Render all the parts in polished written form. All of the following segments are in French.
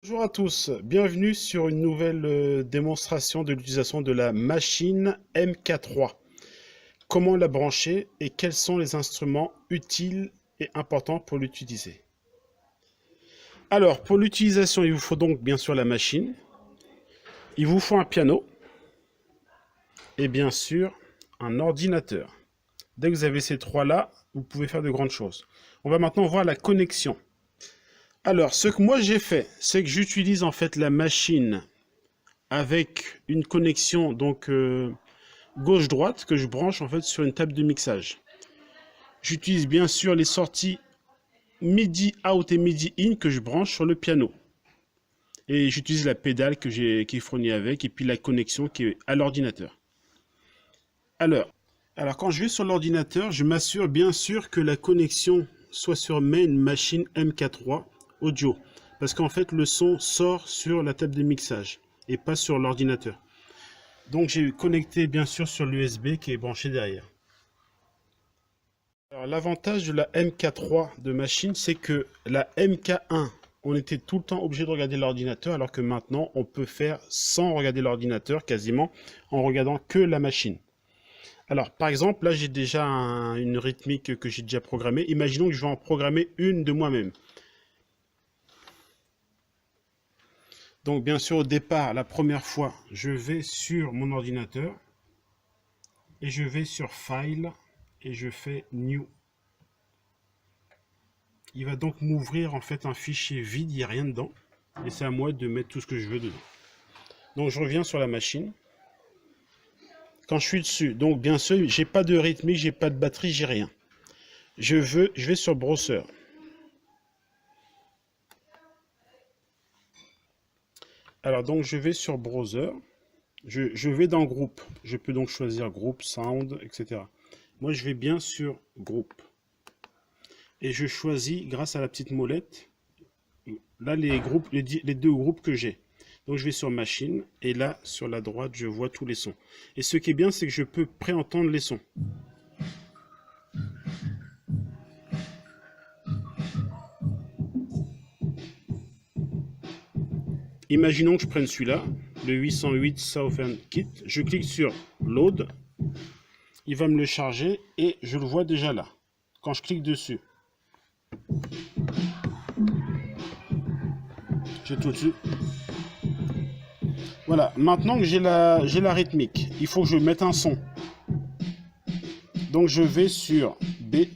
Bonjour à tous, bienvenue sur une nouvelle démonstration de l'utilisation de la machine MK3. Comment la brancher et quels sont les instruments utiles et importants pour l'utiliser. Alors, pour l'utilisation, il vous faut donc bien sûr la machine, il vous faut un piano et bien sûr un ordinateur. Dès que vous avez ces trois-là, vous pouvez faire de grandes choses. On va maintenant voir la connexion. Alors, ce que moi j'ai fait, c'est que j'utilise en fait la machine avec une connexion donc gauche-droite que je branche en fait sur une table de mixage. J'utilise bien sûr les sorties MIDI out et MIDI in que je branche sur le piano. Et j'utilise la pédale qui est fournie avec et puis la connexion qui est à l'ordinateur. Alors quand je vais sur l'ordinateur, je m'assure bien sûr que la connexion soit sur main machine MK3 audio. Parce qu'en fait le son sort sur la table de mixage et pas sur l'ordinateur. Donc j'ai connecté bien sûr sur l'USB qui est branché derrière. Alors l'avantage de la MK3 de machine, c'est que la MK1, on était tout le temps obligé de regarder l'ordinateur, alors que maintenant on peut faire sans regarder l'ordinateur quasiment, en regardant que la machine. Alors par exemple, là j'ai déjà une rythmique que j'ai déjà programmée. Imaginons que je vais en programmer une de moi-même. Donc bien sûr au départ, la première fois, je vais sur mon ordinateur et je vais sur File et je fais New. Il va donc m'ouvrir en fait un fichier vide, il n'y a rien dedans. Et c'est à moi de mettre tout ce que je veux dedans. Donc je reviens sur la machine. Quand je suis dessus, donc bien sûr, j'ai pas de rythmique, j'ai pas de batterie, j'ai rien. Je vais sur Browser. Alors donc je vais sur Browser. Je vais dans Groupe. Je peux donc choisir Groupe, Sound, etc. Moi je vais bien sur Groupe. Et je choisis, grâce à la petite molette, là les groupes, les deux groupes que j'ai. Donc je vais sur Machine, et là, sur la droite, je vois tous les sons. Et ce qui est bien, c'est que je peux préentendre les sons. Imaginons que je prenne celui-là, le 808 Southern Kit. Je clique sur Load. Il va me le charger, et je le vois déjà là. Quand je clique dessus, j'ai tout dessus. Voilà, maintenant que j'ai la rythmique, il faut que je mette un son. Donc je vais sur B.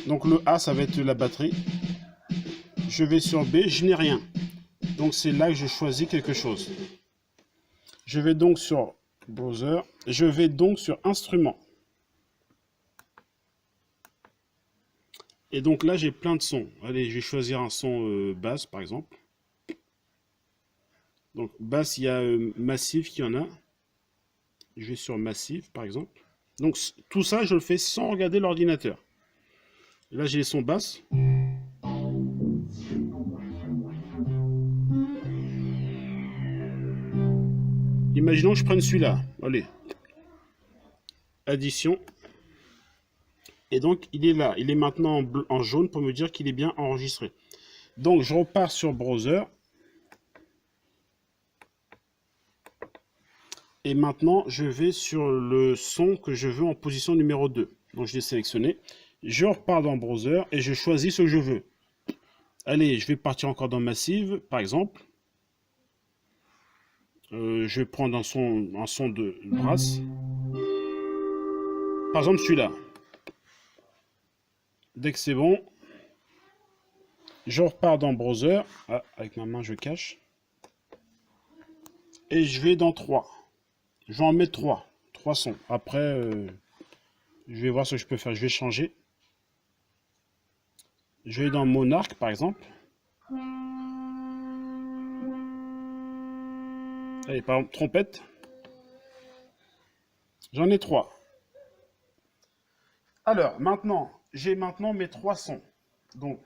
Donc le A, ça va être la batterie. Je vais sur B, je n'ai rien. Donc c'est là que je choisis quelque chose. Je vais donc sur Browser. Je vais donc sur Instruments. Et donc là, j'ai plein de sons. Allez, je vais choisir un son basse, par exemple. Donc basse, il y a Massif qui en a. Je vais sur Massif, par exemple. Donc tout ça, je le fais sans regarder l'ordinateur. Là, j'ai les sons basses. Imaginons que je prenne celui-là. Allez. Addition. Et donc, il est là. Il est maintenant en jaune pour me dire qu'il est bien enregistré. Donc, je repars sur Browser. Et maintenant, je vais sur le son que je veux en position numéro 2. Donc, je l'ai sélectionné. Je repars dans Browser et je choisis ce que je veux. Allez, je vais partir encore dans Massive, par exemple. Je vais prendre un son de brasse. Par exemple, celui-là. Dès que c'est bon, je repars dans Browser. Ah, avec ma main, je cache. Et je vais dans 3. Je vais en mettre 3. 3 sons. Après, je vais voir ce que je peux faire. Je vais changer. Je vais dans Monarch, par exemple. Allez, par exemple, trompette. J'en ai 3. Alors, maintenant, j'ai maintenant mes 3 sons. Donc,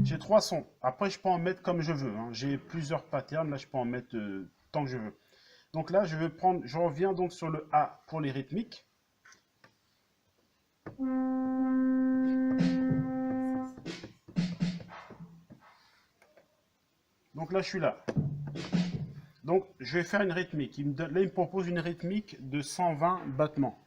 j'ai 3 sons. Après, je peux en mettre comme je veux. Hein. J'ai plusieurs patterns. Là, je peux en mettre tant que je veux. Donc là, je reviens donc sur le A pour les rythmiques. Donc là, je suis là. Donc, je vais faire une rythmique. Là, il me propose une rythmique de 120 battements.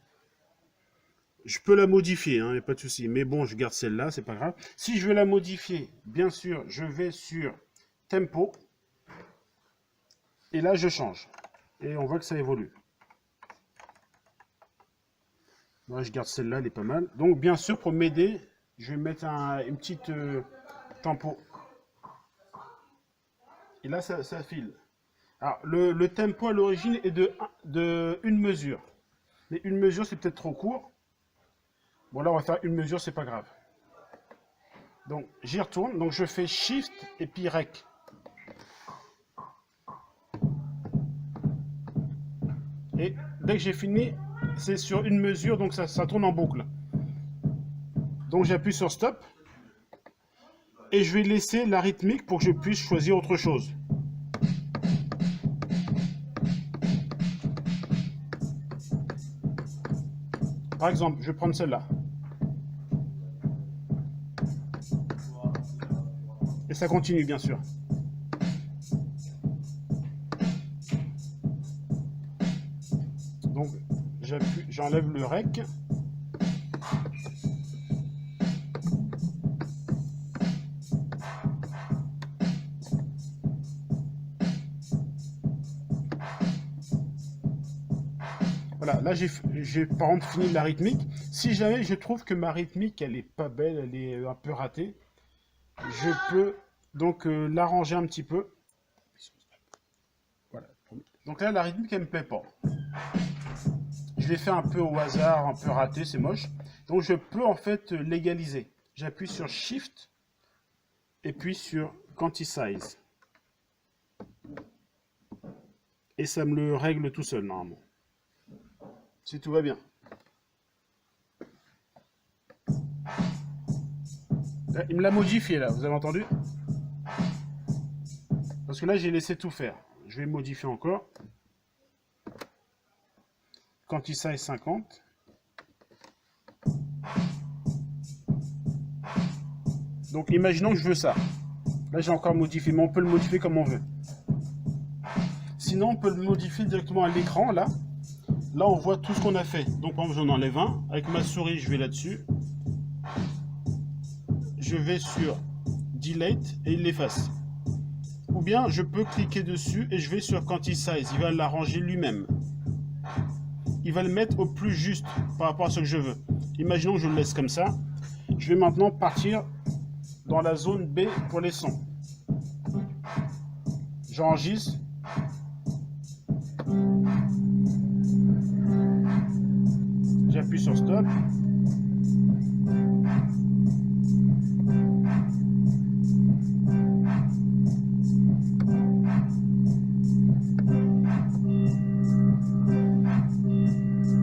Je peux la modifier, il n'y a pas de souci. Mais bon, je garde celle-là, c'est pas grave. Si je veux la modifier, bien sûr, je vais sur Tempo. Et là, je change. Et on voit que ça évolue. Moi, je garde celle-là, elle est pas mal. Donc, bien sûr, pour m'aider, je vais mettre une petite tempo. Et là, ça file. Alors, le tempo à l'origine est de une mesure. Mais une mesure, c'est peut-être trop court. Bon, là, on va faire une mesure, c'est pas grave. Donc, j'y retourne. Donc, je fais Shift et puis Rec. Et dès que j'ai fini, c'est sur une mesure, donc ça tourne en boucle. Donc, j'appuie sur Stop. Et je vais laisser la rythmique pour que je puisse choisir autre chose. Par exemple, je vais prendre celle-là. Et ça continue, bien sûr. Donc, j'enlève le rec. Voilà, là j'ai par exemple fini la rythmique. Si jamais je trouve que ma rythmique elle est pas belle, elle est un peu ratée, je peux donc l'arranger un petit peu. Voilà. Donc là la rythmique elle me plaît pas. Je l'ai fait un peu au hasard, un peu raté, c'est moche. Donc je peux en fait l'égaliser. J'appuie sur Shift et puis sur Quantisize. Et ça me le règle tout seul normalement. Si tout va bien. Là, il me l'a modifié là, vous avez entendu? Parce que là j'ai laissé tout faire. Je vais modifier encore. Quantisize 50. Donc imaginons que je veux ça. Là j'ai encore modifié, mais on peut le modifier comme on veut. Sinon on peut le modifier directement à l'écran là. Là, on voit tout ce qu'on a fait. Donc, par exemple, j'en enlève un. Avec ma souris, je vais là-dessus. Je vais sur Delete et il l'efface. Ou bien, je peux cliquer dessus et je vais sur Quantisize. Il va l'arranger lui-même. Il va le mettre au plus juste par rapport à ce que je veux. Imaginons que je le laisse comme ça. Je vais maintenant partir dans la zone B pour les sons. J'enregistre. J'appuie sur Stop.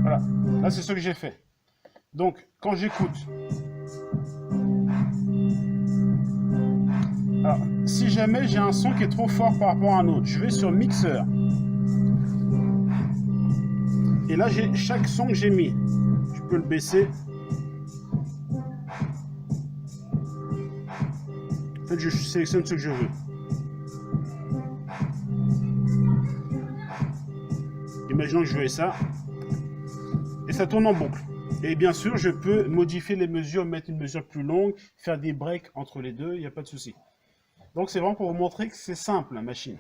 Voilà, là c'est ce que j'ai fait. Donc, quand j'écoute, alors, si jamais j'ai un son qui est trop fort par rapport à un autre, je vais sur Mixeur. Et là, j'ai chaque son que j'ai mis. Je peux le baisser. En fait, je sélectionne ce que je veux. Imaginons que je veux ça. Et ça tourne en boucle. Et bien sûr, je peux modifier les mesures, mettre une mesure plus longue, faire des breaks entre les deux, il n'y a pas de souci. Donc, c'est vraiment pour vous montrer que c'est simple, la machine.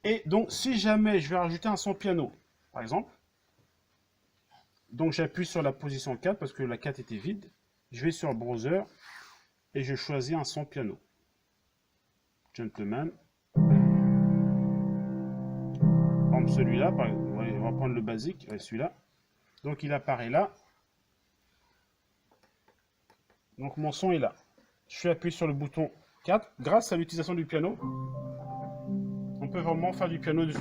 Et donc, si jamais je vais rajouter un son piano, par exemple, donc j'appuie sur la position 4 parce que la 4 était vide. Je vais sur Browser et je choisis un son piano. Gentleman. Par exemple, celui-là, on va prendre le basique, celui-là. Donc il apparaît là. Donc mon son est là. Je vais appuyer sur le bouton 4. Grâce à l'utilisation du piano, on peut vraiment faire du piano dessus.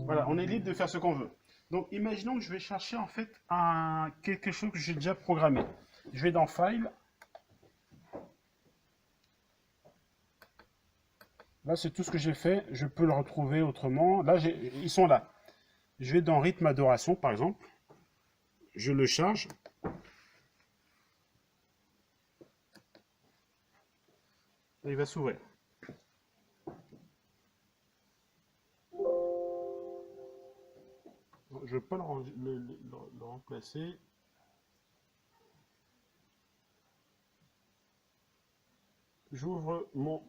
Voilà, on est libre de faire ce qu'on veut. Donc imaginons que je vais chercher en fait quelque chose que j'ai déjà programmé. Je vais dans File. Là, c'est tout ce que j'ai fait. Je peux le retrouver autrement. Là, ils sont là. Je vais dans rythme adoration, par exemple. Je le charge. Et il va s'ouvrir. Je ne vais pas le remplacer. J'ouvre mon...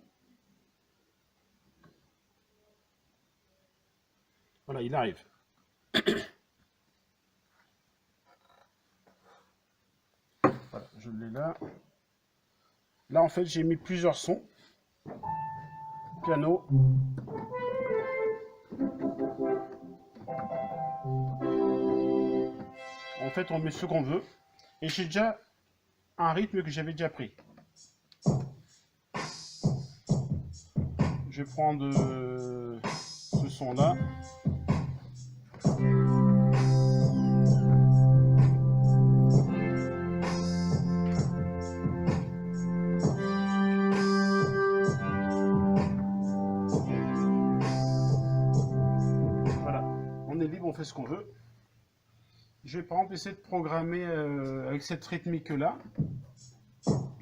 Voilà, il arrive. Voilà, je l'ai là. Là, en fait, j'ai mis plusieurs sons. Piano. En fait, on met ce qu'on veut. Et j'ai déjà un rythme que j'avais déjà pris. Je vais prendre ce son-là. Voilà, on est libre, on fait ce qu'on veut. Je vais par exemple essayer de programmer avec cette rythmique-là.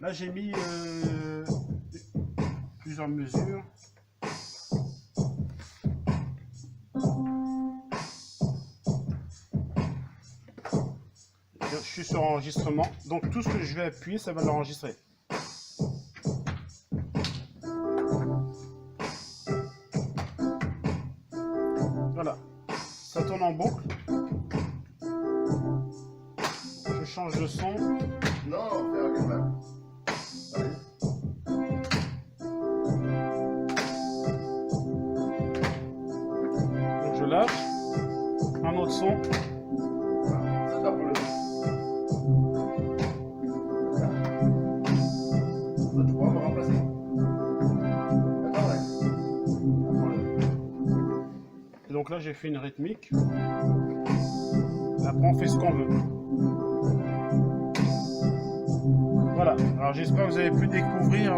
Là, j'ai mis plusieurs mesures. Je suis sur enregistrement, donc tout ce que je vais appuyer, ça va l'enregistrer. Voilà, ça tourne en boucle. Je change de son. Non, fais un même. Donc je lâche. Un autre son. C'est ça pour le. Tu pourras me remplacer. D'accord, et donc là, j'ai fait une rythmique. Après, on fait ce qu'on veut. Voilà, alors j'espère que vous avez pu découvrir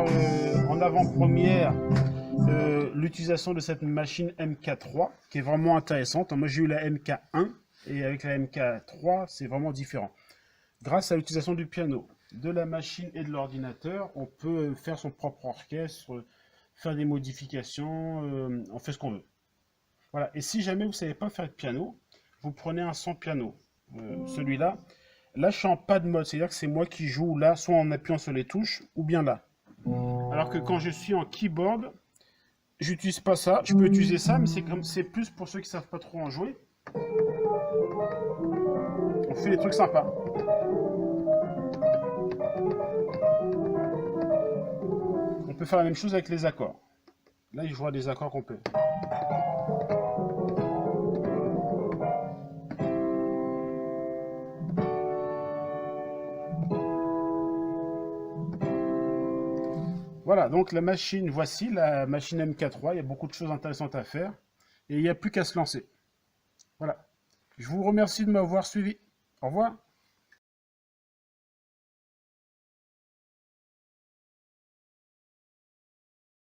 en avant-première l'utilisation de cette machine MK3 qui est vraiment intéressante. Moi j'ai eu la MK1 et avec la MK3 c'est vraiment différent. Grâce à l'utilisation du piano, de la machine et de l'ordinateur, on peut faire son propre orchestre, faire des modifications, on fait ce qu'on veut. Voilà, et si jamais vous ne savez pas faire de piano, vous prenez un son piano, celui-là. Là, je suis en pad mode, c'est-à-dire que c'est moi qui joue là, soit en appuyant sur les touches, ou bien là. Alors que quand je suis en keyboard, j'utilise pas ça. Je peux utiliser ça, mais c'est plus pour ceux qui savent pas trop en jouer. On fait des trucs sympas. On peut faire la même chose avec les accords. Là, je vois des accords qu'on peut. Voilà, donc la machine, voici la machine MK3. Il y a beaucoup de choses intéressantes à faire. Et il n'y a plus qu'à se lancer. Voilà. Je vous remercie de m'avoir suivi. Au revoir.